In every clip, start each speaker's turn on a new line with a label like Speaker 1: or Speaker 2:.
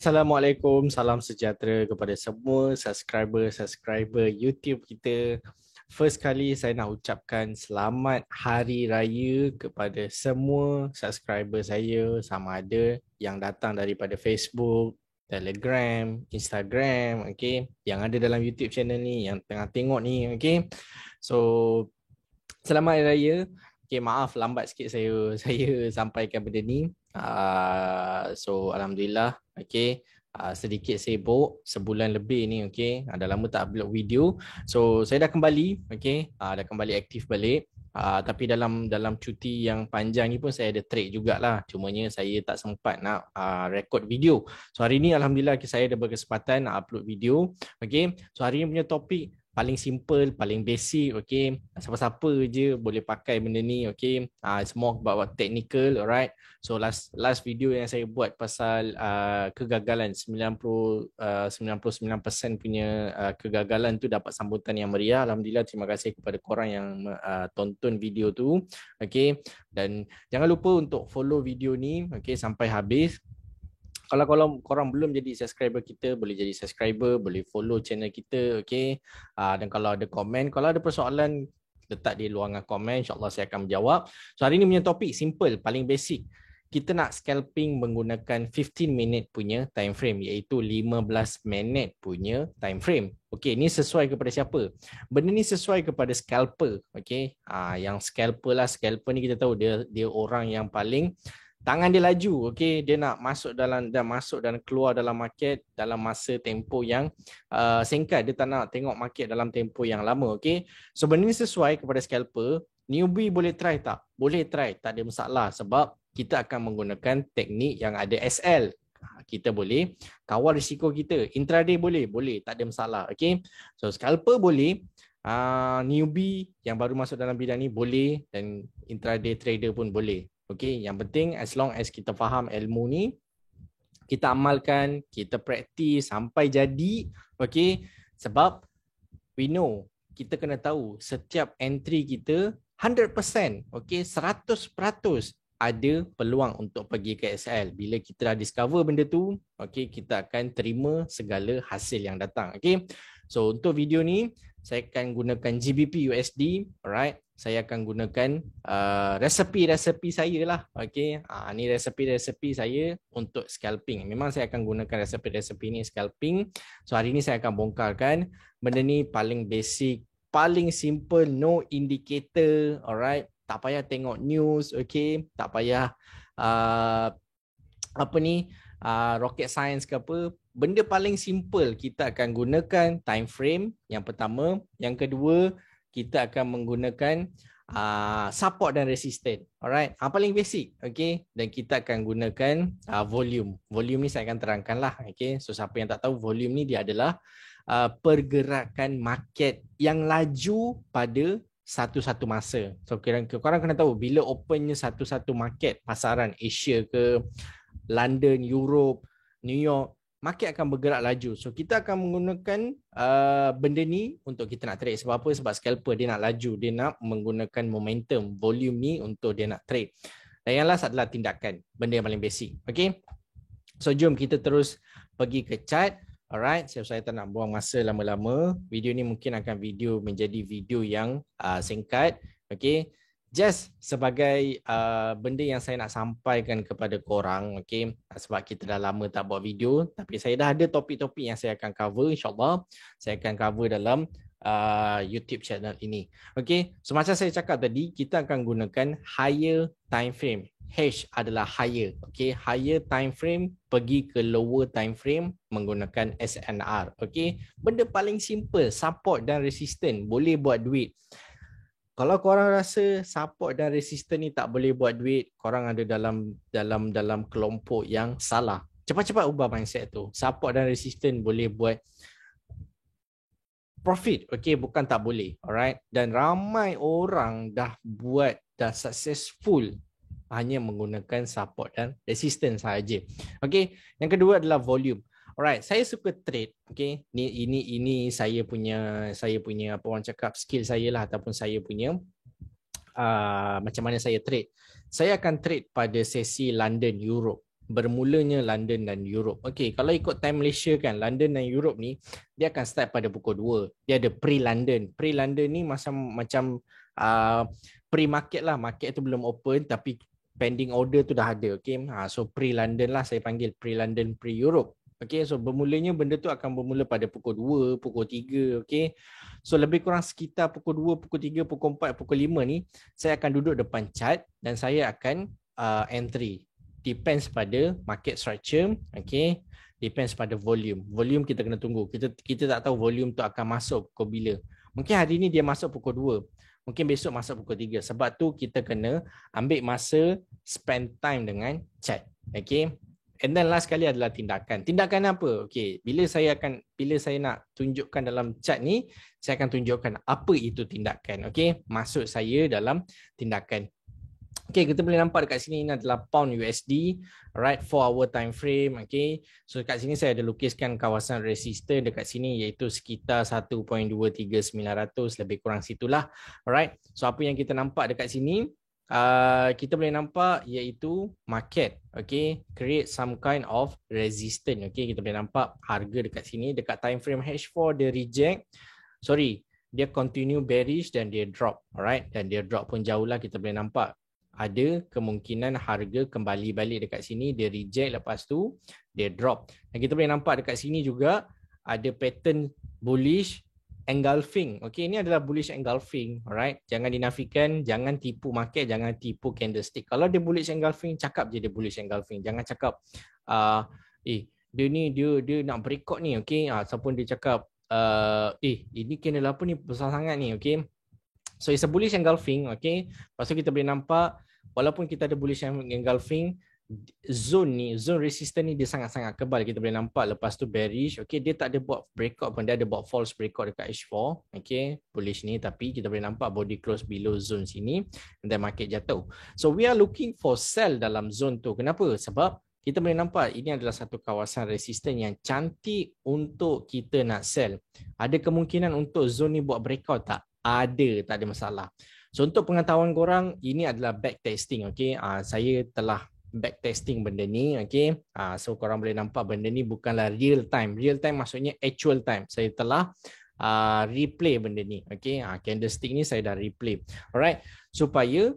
Speaker 1: Assalamualaikum, salam sejahtera kepada semua subscriber YouTube kita. First kali saya nak ucapkan selamat hari raya kepada semua subscriber saya, sama ada yang datang daripada Facebook, Telegram, Instagram, okay, yang ada dalam YouTube channel ni, yang tengah tengok ni, okay. So, selamat hari raya. Okay, maaf lambat sikit saya saya sampaikan benda ni. So alhamdulillah, okay. Sedikit sibuk sebulan lebih ni, okay. Dah lama tak upload video. So saya dah kembali, okay. Dah kembali aktif balik. Tapi dalam cuti yang panjang ni pun saya ada trade jugalah. Cumanya saya tak sempat nak record video. So hari ni alhamdulillah saya ada berkesempatan nak upload video, okay. So hari ni punya topik paling simple, paling basic, okay. Siapa-siapa je boleh pakai benda ni, okay. It's more about technical, alright. So last video yang saya buat pasal kegagalan 99% punya kegagalan tu dapat sambutan yang meriah. Alhamdulillah, terima kasih kepada korang yang tonton video tu, okay. Dan jangan lupa untuk follow video ni, okay, sampai habis. Kalau korang belum jadi subscriber kita, boleh jadi subscriber, boleh follow channel kita, okay. Dan kalau ada komen, kalau ada persoalan, letak di luaran komen, insyaAllah saya akan menjawab. So hari ni punya topik simple, paling basic. Kita nak scalping menggunakan 15 minit punya time frame, iaitu 15 minit punya time frame. Okay, ni sesuai kepada siapa? Benda ni sesuai kepada scalper, okay. Yang scalper lah, scalper ni kita tahu dia orang yang paling tangan dia laju, okey, dia nak masuk dan keluar dalam market dalam masa tempoh yang singkat. Dia tak nak tengok market dalam tempoh yang lama, okey. So benda ni sesuai kepada scalper. Newbie boleh try tak? Boleh try, tak ada masalah, sebab kita akan menggunakan teknik yang ada SL. Kita boleh kawal risiko kita. Intraday boleh, tak ada masalah, okey. So scalper boleh, newbie yang baru masuk dalam bidang ni boleh, dan intraday trader pun boleh. Okay, yang penting as long as kita faham ilmu ni, kita amalkan, kita praktis sampai jadi, okay. Sebab we know, kita kena tahu setiap entry kita 100%, okay, 100% ada peluang untuk pergi ke SL. Bila kita dah discover benda tu, okay, kita akan terima segala hasil yang datang, okay. So untuk video ni, saya akan gunakan GBP USD, alright. Saya akan gunakan resepi saya lah, okay. Ni resepi saya untuk scalping. Memang saya akan gunakan resepi ni scalping. So hari ni saya akan bongkarkan benda ni paling basic, paling simple, no indicator, alright. Tak payah tengok news, okay. Tak payah rocket science ke apa. Benda paling simple, kita akan gunakan time frame yang pertama. Yang kedua, kita akan menggunakan support dan resistance. Alright, paling basic, okay. Dan kita akan gunakan volume. Volume ni saya akan terangkan lah, okay. So siapa yang tak tahu, volume ni dia adalah pergerakan market yang laju pada satu-satu masa. So korang kena tahu, bila opennya satu-satu market, pasaran Asia ke, London, Europe, New York, market akan bergerak laju. So kita akan menggunakan benda ni untuk kita nak trade. Sebab apa? Sebab scalper dia nak laju, dia nak menggunakan momentum, volume ni untuk dia nak trade. Dan yang last adalah tindakan, benda yang paling basic, okay. So jom kita terus pergi ke chart. Alright, saya tak nak buang masa lama-lama. Video ni mungkin akan menjadi video yang singkat, okay. Just sebagai benda yang saya nak sampaikan kepada korang, okay. Sebab kita dah lama tak buat video, tapi saya dah ada topik-topik yang saya akan cover, insyaAllah. Saya akan cover dalam YouTube channel ini, okay. So macam saya cakap tadi, kita akan gunakan higher time frame. H adalah higher, okay. Higher time frame pergi ke lower time frame menggunakan SNR, okay. Benda paling simple, support dan resistance, boleh buat duit. Kalau korang rasa support dan resistance ni tak boleh buat duit, korang ada dalam kelompok yang salah. Cepat-cepat ubah mindset tu. Support dan resistance boleh buat profit, okay, bukan tak boleh, alright. Dan ramai orang dah successful hanya menggunakan support dan resistance sahaja. Okay, yang kedua adalah volume. Alright, saya suka trade, okay. Ini saya punya apa orang cakap, skill saya lah, ataupun saya punya macam mana saya trade. Saya akan trade pada sesi London, Europe. bermulanya London dan Europe. Okey, kalau ikut time Malaysia kan, London dan Europe ni dia akan start pada pukul 2. Dia ada pre-London. Pre-London ni macam uh, pre-market lah. Market tu belum open tapi pending order tu dah ada. Okey. So pre-London lah saya panggil, pre-London, pre-Europe. Okey, so bermulanya benda tu akan bermula pada pukul 2, pukul 3, okey. So lebih kurang sekitar pukul 2, pukul 3, pukul 4, pukul 5 ni saya akan duduk depan chart dan saya akan entry. Depends pada market structure, okay. Depends pada volume. Volume kita kena tunggu. Kita tak tahu volume tu akan masuk pukul bila. Mungkin hari ni dia masuk pukul 2. Mungkin besok masuk pukul 3. Sebab tu kita kena ambil masa spend time dengan chat. Okay. And then last sekali adalah tindakan. Tindakan apa? Okay. Bila saya nak tunjukkan dalam chat ni, saya akan tunjukkan apa itu tindakan. Okay. Maksud saya dalam tindakan. Okay, kita boleh nampak dekat sini ini adalah pound USD, right, 4 hour time frame. Okay, so dekat sini saya ada lukiskan kawasan resisten dekat sini iaitu sekitar 1.23900, lebih kurang situlah. Alright, so apa yang kita nampak dekat sini, kita boleh nampak iaitu market, okay, create some kind of resistance. Okay, kita boleh nampak harga dekat sini dekat time frame H4 dia reject, dia continue bearish dan dia drop. Alright, dan dia drop pun jauh lah, kita boleh nampak ada kemungkinan harga kembali balik dekat sini, dia reject, lepas tu dia drop. Dan kita boleh nampak dekat sini juga ada pattern bullish engulfing. Okey, ini adalah bullish engulfing, alright. Jangan dinafikan, jangan tipu market, jangan tipu candlestick. Kalau dia bullish engulfing, cakap je dia bullish engulfing. Jangan cakap dia nak breakout ni, okey. Ataupun dia cakap ini candle apa ni besar sangat ni, okey. So it's a bullish engulfing, okay. Lepas tu kita boleh nampak walaupun kita ada bullish engulfing, zone resistance ni dia sangat-sangat kebal. Kita boleh nampak lepas tu bearish, okay. Dia tak ada buat breakout pun, dia ada buat false breakout dekat H4, okay. Bullish ni, tapi kita boleh nampak body close below zone sini dan market jatuh. So we are looking for sell dalam zone tu. Kenapa? Sebab kita boleh nampak ini adalah satu kawasan resisten yang cantik untuk kita nak sell. Ada kemungkinan untuk zone ni buat breakout tak? Ada, tak ada masalah. So untuk pengetahuan korang, ini adalah back testing, okay. Saya telah back testing benda ni, okay. So korang boleh nampak benda ni bukanlah real time. Real time maksudnya actual time. Saya telah replay benda ni, okay. Candlestick ni saya dah replay, alright. Supaya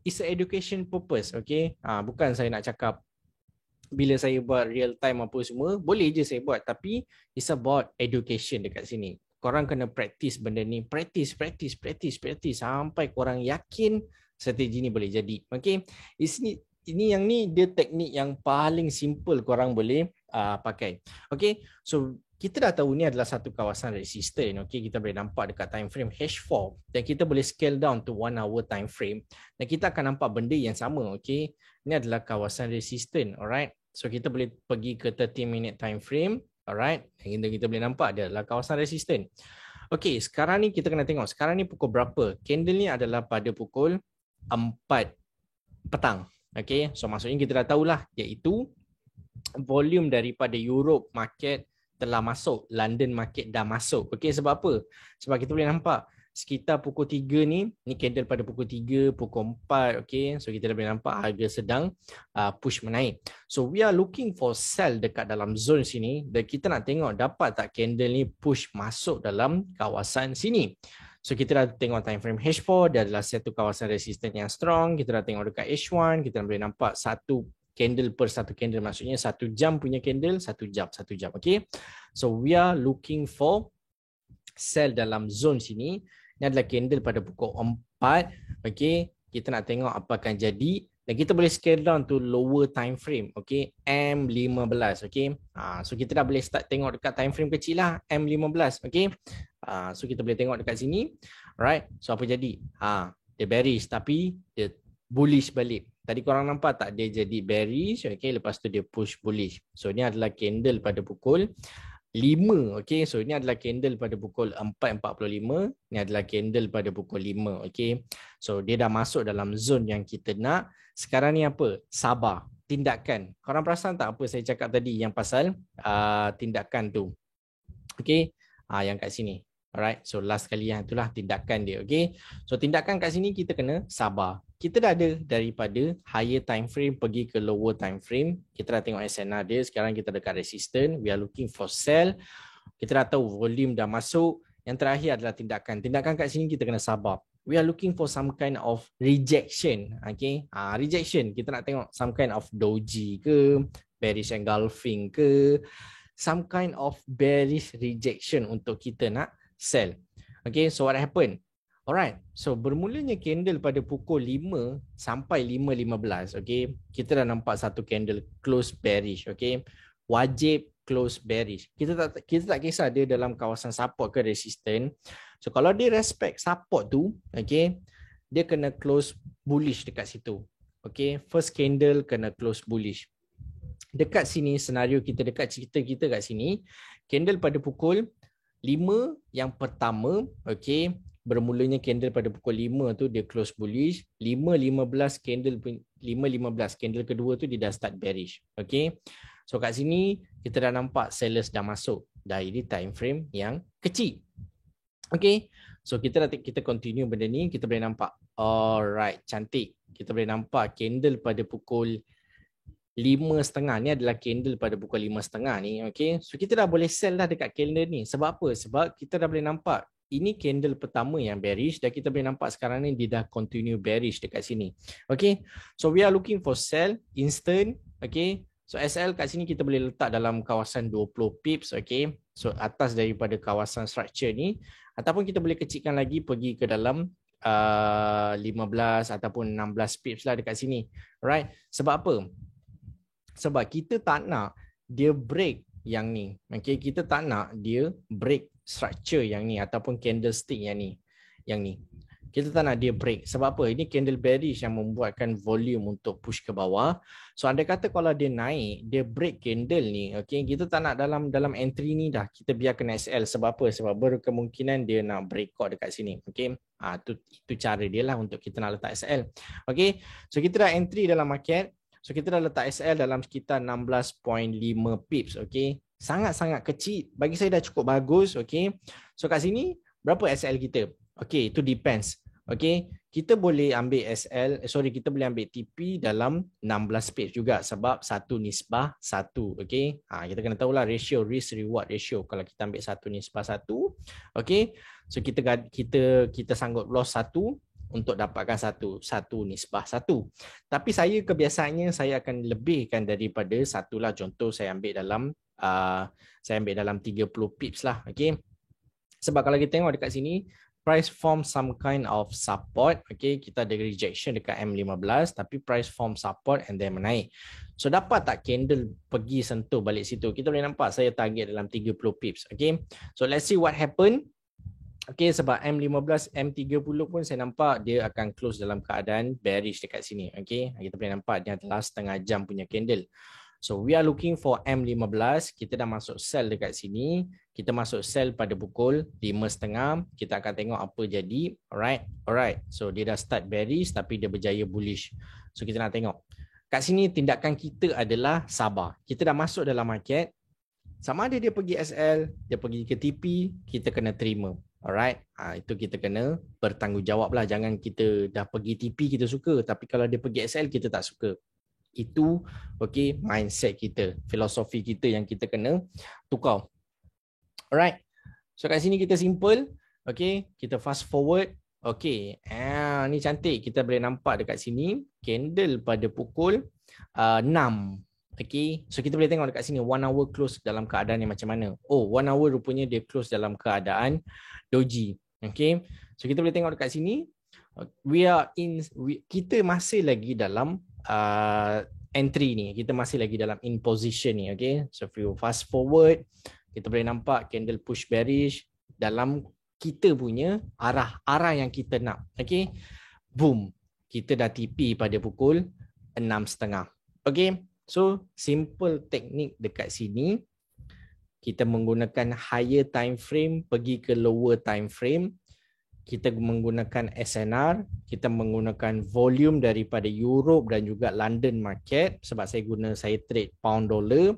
Speaker 1: it's a education purpose, okay. Bukan saya nak cakap bila saya buat real time apa semua, boleh je saya buat, tapi it's about education dekat sini. Korang kena practice benda ni, practice sampai korang yakin strategi ni boleh jadi. Okay, ini yang ni dia teknik yang paling simple korang boleh pakai. Okay, so kita dah tahu ni adalah satu kawasan resisten. Okay, kita boleh nampak dekat time frame H4 dan kita boleh scale down to 1 hour time frame dan kita akan nampak benda yang sama. Okay, ini adalah kawasan resisten. Alright, so kita boleh pergi ke 30 minute time frame. Alright, yang kita boleh nampak dia adalah kawasan resisten. Okey, sekarang ni kita kena tengok sekarang ni pukul berapa. Candle ni adalah pada pukul 4 petang. Okey, so maksudnya kita dah tahulah iaitu volume daripada Europe market telah masuk, London market dah masuk. Okey, sebab apa? Sebab kita boleh nampak sekitar pukul 3 ni candle pada pukul 3, pukul 4, okay. So kita dah boleh nampak harga sedang push menaik. So we are looking for sell dekat dalam zone sini dan kita nak tengok dapat tak candle ni push masuk dalam kawasan sini. So kita dah tengok time frame H4, dia adalah satu kawasan resisten yang strong. Kita dah tengok dekat H1, kita boleh nampak satu candle per satu candle, maksudnya 1 jam punya candle, 1 jam, okay. So we are looking for sell dalam zone sini. Ini adalah candle pada pukul 4. Okay, kita nak tengok apa akan jadi dan kita boleh scale down to lower time frame, okay, M15, okay. So kita dah boleh start tengok dekat time frame kecil lah, M15, okay. So kita boleh tengok dekat sini, right. So apa jadi? Dia bearish tapi dia bullish balik. Tadi korang nampak tak dia jadi bearish, okay, lepas tu dia push bullish. So ini adalah candle pada pukul 5, okay. So ini adalah candle pada pukul 4.45. Ini adalah candle pada pukul 5, okay. So dia dah masuk dalam zone yang kita nak. Sekarang ni apa? Sabar. Tindakan. Korang perasan tak apa saya cakap tadi yang pasal tindakan tu? Okay. Yang kat sini. Alright, so last kali yang itulah tindakan dia. Okay, so tindakan kat sini kita kena sabar. Kita dah ada daripada higher time frame pergi ke lower time frame. Kita dah tengok SNR dia. Sekarang kita dekat resistance. We are looking for sell. Kita dah tahu volume dah masuk. Yang terakhir adalah tindakan. Tindakan kat sini kita kena sabar. We are looking for some kind of rejection. Okay, rejection. Kita nak tengok some kind of doji ke, bearish engulfing ke, some kind of bearish rejection untuk kita nak sell. Okay, so what happened? Alright, so bermulanya candle pada pukul 5 sampai 5.15. Okay, kita dah nampak satu candle close bearish. Okay, wajib close bearish. Kita tak kisah dia dalam kawasan support ke resistance. So kalau dia respect support tu, okay, dia kena close bullish dekat situ. Okay, first candle kena close bullish. Dekat sini senario kita, dekat cerita kita kat sini, candle pada pukul 5 yang pertama, okay, bermulanya candle pada pukul 5 tu dia close bullish. 5.15 candle kedua tu dia dah start bearish. Okay, so kat sini kita dah nampak sellers dah masuk dari time frame yang kecil. Okay, so kita continue benda ni. Kita boleh nampak, alright, cantik. Kita boleh nampak candle pada pukul 5.30 ni adalah candle pada pukul 5.30 ni. Okay, so kita dah boleh sell dah dekat candle ni. Sebab apa? Sebab kita dah boleh nampak ini candle pertama yang bearish dan kita boleh nampak sekarang ni dia dah continue bearish dekat sini. Okay, so we are looking for sell instant. Okay, so SL kat sini kita boleh letak dalam kawasan 20 pips. Okay, so atas daripada kawasan structure ni, ataupun kita boleh kecilkan lagi pergi ke dalam 15 ataupun 16 pips lah dekat sini. Right, sebab apa? Sebab kita tak nak dia break yang ni. Okay, kita tak nak dia break structure yang ni ataupun candlestick yang ni. Yang ni. Kita tak nak dia break. Sebab apa? Ini candle bearish yang membuatkan volume untuk push ke bawah. So andai kata kalau dia naik, dia break candle ni, okay, kita tak nak dalam entry ni dah. Kita biarkan SL. Sebab apa? Sebab berkemungkinan dia nak breakout dekat sini. Okay, itu cara dia lah untuk kita nak letak SL. Okay, so kita dah entry dalam market. So kita dah letak SL dalam sekitar 16.5 pips. Okay, sangat-sangat kecil. Bagi saya dah cukup bagus. Okay, so kat sini berapa SL kita? Okay, itu depends. Okay, kita boleh ambil kita boleh ambil TP dalam 16 pips juga sebab 1:1. Okay, kita kena tahulah ratio risk reward ratio. Kalau kita ambil 1:1, okay, so kita sanggup loss 1 untuk dapatkan 1:1. Tapi saya kebiasaannya saya akan lebihkan daripada 1 lah. Contoh saya ambil dalam 30 pips lah. Okay, sebab kalau kita tengok dekat sini, price form some kind of support. Okay, kita ada rejection dekat M15 tapi price form support and then menaik. So dapat tak candle pergi sentuh balik situ? Kita boleh nampak saya target dalam 30 pips. Okay, so let's see what happen. Okay, sebab M15, M30 pun saya nampak dia akan close dalam keadaan bearish dekat sini. Okay, kita boleh nampak dia adalah setengah jam punya candle. So we are looking for M15. Kita dah masuk sell dekat sini. Kita masuk sell pada pukul 5.30. Kita akan tengok apa jadi. Alright. So dia dah start bearish tapi dia berjaya bullish. So kita nak tengok. Kat sini tindakan kita adalah sabar. Kita dah masuk dalam market. Sama ada dia pergi SL, dia pergi ke TP, kita kena terima. Alright, itu kita kena bertanggungjawab lah. Jangan kita dah pergi TP kita suka, tapi kalau dia pergi SL kita tak suka. Itu okay, mindset kita, filosofi kita yang kita kena tukar. Alright, so kat sini kita simple. Okay, kita fast forward. Okay, ni cantik. Kita boleh nampak dekat sini candle pada pukul 6. Okay, so kita boleh tengok dekat sini 1 hour close dalam keadaan yang macam mana. Oh, 1 hour rupanya dia close dalam keadaan doji. Okay, so kita boleh tengok dekat sini kita masih lagi dalam entry ni. Kita masih lagi dalam in position ni. Okay, so if you fast forward, kita boleh nampak candle push bearish dalam kita punya arah yang kita nak. Okay, boom, kita dah TP pada pukul 6.30. Okay, so simple teknik dekat sini. Kita menggunakan higher time frame pergi ke lower time frame. Kita menggunakan SNR, kita menggunakan volume daripada Europe dan juga London market sebab saya trade pound dollar.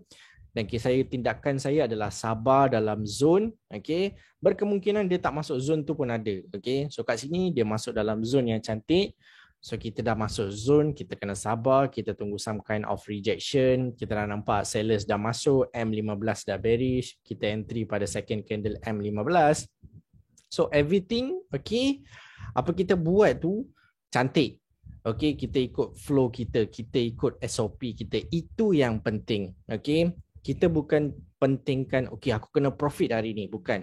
Speaker 1: dan tindakan saya adalah sabar dalam zone, okey, berkemungkinan dia tak masuk zone tu pun ada. Okey, so kat sini dia masuk dalam zone yang cantik. So kita dah masuk zone, kita kena sabar, kita tunggu some kind of rejection. Kita dah nampak sellers dah masuk, M15 dah bearish, kita entry pada second candle M15. So everything okay, apa kita buat tu cantik. Okay, kita ikut flow kita ikut SOP kita. Itu yang penting. Okay, kita bukan pentingkan okay aku kena profit hari ni, bukan.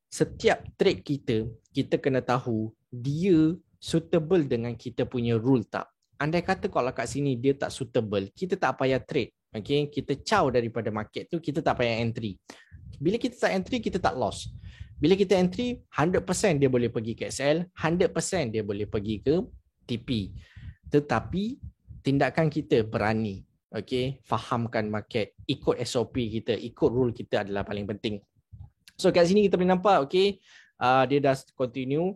Speaker 1: Setiap trade kita kena tahu dia suitable dengan kita punya rule tak. Andai kata kalau kat sini dia tak suitable, kita tak payah trade. Okay, kita caw daripada market tu, kita tak payah entry. Bila kita tak entry, kita tak loss. Bila kita entry, 100% dia boleh pergi ke XL, 100% dia boleh pergi ke TP. Tetapi tindakan kita berani, okay, fahamkan market, ikut SOP kita, ikut rule kita adalah paling penting. So kat sini kita boleh nampak, okay, dia dah continue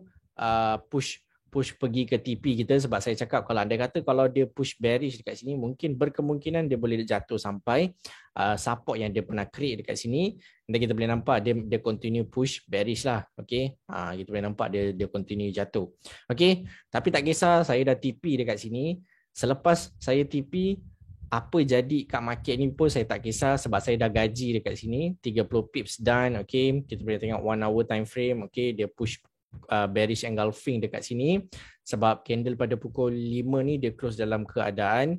Speaker 1: push pergi ke TP kita, sebab saya cakap kalau andai kata kalau dia push bearish dekat sini, mungkin berkemungkinan dia boleh jatuh sampai support yang dia pernah create dekat sini, dan kita boleh nampak dia continue push bearish lah. Okay, kita boleh nampak dia continue jatuh. Okay, tapi tak kisah, saya dah TP dekat sini. Selepas saya TP, apa jadi kat market ni pun saya tak kisah, sebab saya dah gaji dekat sini 30 pips done. Okay, kita boleh tengok 1 hour time frame. Okay, dia push bearish engulfing dekat sini, sebab candle pada pukul 5 ni dia close dalam keadaan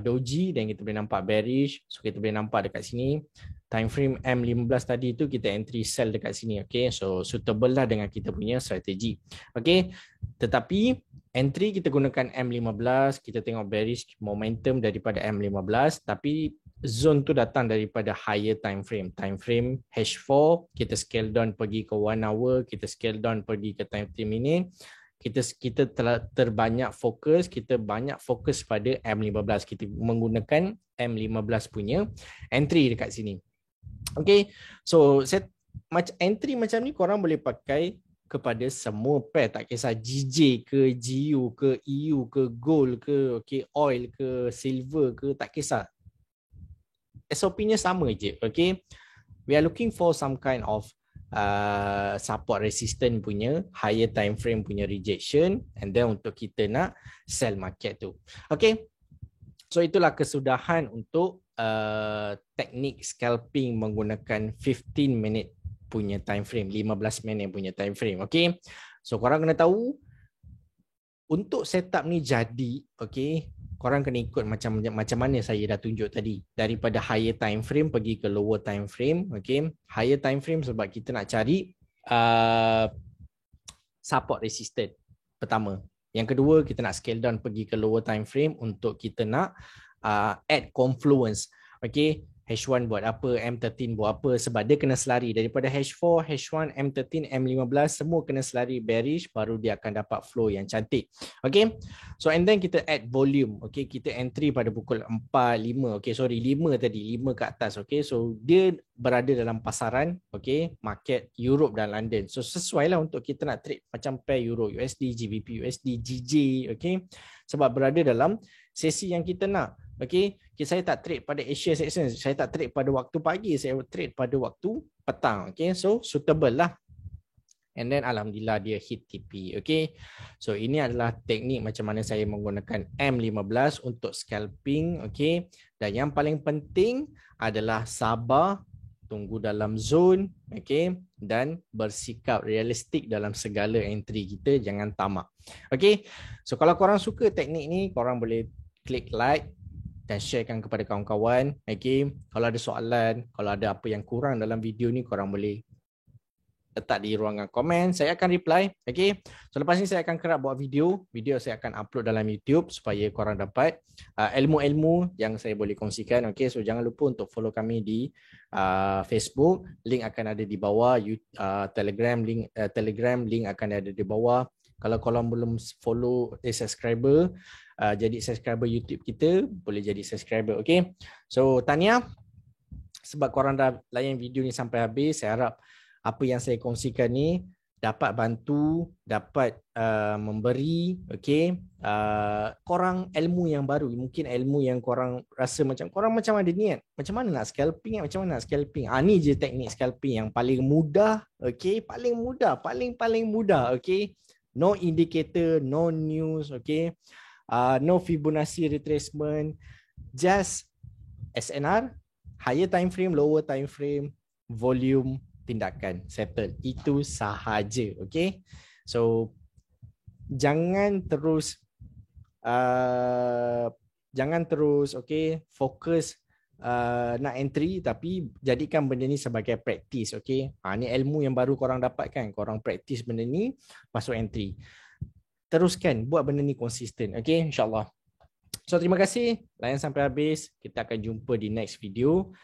Speaker 1: doji, dan kita boleh nampak bearish. So kita boleh nampak dekat sini time frame M15 tadi tu kita entry sell dekat sini. Okay, so suitable lah dengan kita punya strategi. Okay, tetapi entry kita gunakan M15, kita tengok bearish momentum daripada M15, tapi zone tu datang daripada higher time frame H4. Kita scale down pergi ke 1 hour, kita scale down pergi ke time frame ini. Kita terbanyak fokus, kita banyak fokus pada M15. Kita menggunakan M15 punya entry dekat sini. Okay, so entry macam ni korang boleh pakai kepada semua pair, tak kisah GJ ke, GU ke, EU ke, gold ke, okay, oil ke, silver ke, tak kisah. SOP-nya sama je. Okay, we are looking for some kind of support resistance punya, higher time frame punya rejection, and then untuk kita nak sell market tu. Okay, so itulah kesudahan untuk teknik scalping menggunakan 15 minit punya time frame, 15 minit punya time frame. Okay, so korang kena tahu untuk setup ni jadi, okay, korang kena ikut macam mana saya dah tunjuk tadi, daripada higher time frame pergi ke lower time frame. Okay, higher time frame sebab kita nak cari support resistance pertama. Yang kedua, kita nak scale down pergi ke lower time frame untuk kita nak add confluence. Okay, H1 buat apa, M13 buat apa, sebab dia kena selari daripada H4, H1, M13, M15, semua kena selari bearish, baru dia akan dapat flow yang cantik. Okay, so and then kita add volume. Okay, kita entry pada pukul 4, 5, okay, sorry 5 tadi, 5 ke atas. Okay, so dia berada dalam pasaran, okay, market Europe dan London. So sesuai lah untuk kita nak trade macam pair Euro USD, GBP USD, GJ. Okay, sebab berada dalam sesi yang kita nak. Okay, saya tak trade pada Asia section, saya tak trade pada waktu pagi, saya trade pada waktu petang. Okay, so suitable lah. And then alhamdulillah dia hit TP. Okay, so ini adalah teknik macam mana saya menggunakan M15 untuk scalping. Okay, dan yang paling penting adalah sabar, tunggu dalam zone, okay, dan bersikap realistik dalam segala entry kita, jangan tamak. Okay, so kalau korang suka teknik ni, korang boleh klik like dan sharekan kepada kawan-kawan. Okay, kalau ada soalan, kalau ada apa yang kurang dalam video ni, korang boleh letak di ruangan komen, saya akan reply. Okay, so lepas ni saya akan kerap buat video saya akan upload dalam YouTube supaya korang dapat ilmu-ilmu yang saya boleh kongsikan. Okay, so jangan lupa untuk follow kami di Facebook, link akan ada di bawah, Telegram link akan ada di bawah. Kalau korang belum follow subscriber, jadi subscriber YouTube kita, boleh jadi subscriber. Okay, so tahniah sebab korang dah layan video ni sampai habis. Saya harap apa yang saya kongsikan ni dapat bantu, dapat memberi, okay, korang ilmu yang baru. Mungkin ilmu yang korang rasa korang macam ada niat. Macam mana nak scalping, macam mana nak scalping. Ni je teknik scalping yang paling mudah, okay, paling mudah, paling mudah, okay. No indicator, no news, okay. No Fibonacci retracement, just SNR, higher time frame, lower time frame, volume, tindakan, settle. Itu sahaja, okay. So jangan terus okay, fokus nak entry, tapi jadikan benda ni sebagai praktis, okay. Ni ilmu yang baru korang dapatkan, korang praktis benda ni, masuk entry. Teruskan buat benda ni konsisten, okay, insyaAllah. So terima kasih layan sampai habis. Kita akan jumpa di next video.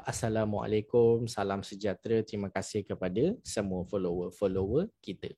Speaker 1: Assalamualaikum, salam sejahtera. Terima kasih kepada semua follower kita.